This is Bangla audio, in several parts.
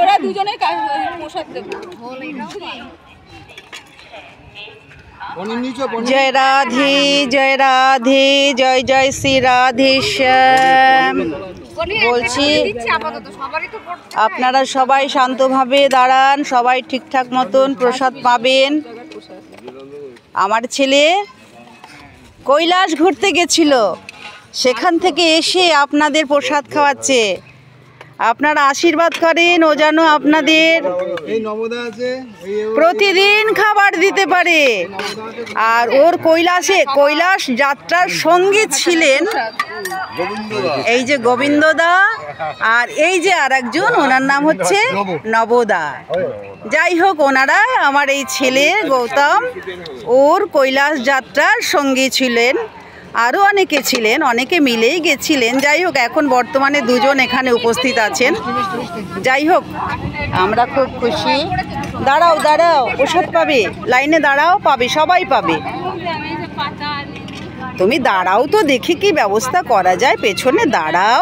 ওরা দুজনেই প্রসাদ দেব। জয় রাধে জয় রাধে জয় জয় শ্রী রাধেশ্যাম। বলছি আপনারা সবাই শান্তভাবে দাঁড়ান, সবাই ঠিকঠাক মতন প্রসাদ পাবেন। আমার ছেলে কৈলাস ঘুরতে গেছিল, সেখান থেকে এসে আপনাদের প্রসাদ খাওয়াচ্ছে। আপনারা আশীর্বাদ করেন, ও যেন আপনাদের প্রতিদিন খাবার দিতে পারে। আর ওর কৈলাস যাত্রার সঙ্গী ছিলেন এই যে গোবিন্দদা, আর এই যে আর একজন, ওনার নাম হচ্ছে নবদা। যাই হোক, ওনারা আমার এই ছেলে গৌতম ওর কৈলাস যাত্রার সঙ্গী ছিলেন। আরও অনেকে ছিলেন, অনেকে মিলেই গেছিলেন। যাই হোক, এখন বর্তমানে দুজন এখানে উপস্থিত আছেন। যাই হোক, আমরা খুব খুশি। দাঁড়াও দাঁড়াও, প্রসাদ পাবে, লাইনে দাঁড়াও, পাবে, সবাই পাবে। তুমি দাঁড়াও তো, দেখি কি ব্যবস্থা করা যায়, পেছনে দাঁড়াও।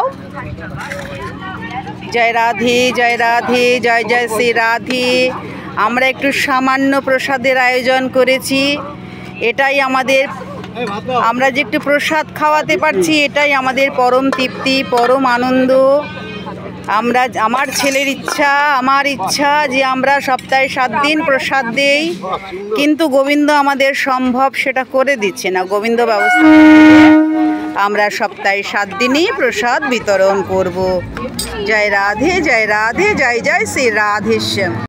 জয় রাধে জয় রাধে জয় জয় শ্রী রাধে। আমরা একটু সামান্য প্রসাদের আয়োজন করেছি। এটাই আমাদের, আমরা যে একটু প্রসাদ খাওয়াতে পারছি, এটাই আমাদের পরম তৃপ্তি, পরম আনন্দ। আমার ছেলের ইচ্ছা, আমার ইচ্ছা যে আমরা সপ্তাহে 7 দিন প্রসাদ দেই, কিন্তু গোবিন্দ আমাদের সম্ভব সেটা করে দিচ্ছে না। গোবিন্দ ব্যবস্থা, আমরা সপ্তাহে 7 দিনই প্রসাদ বিতরণ করব। জয় রাধে জয় রাধে জয় জয় শ্রী রাধেশ্যাম।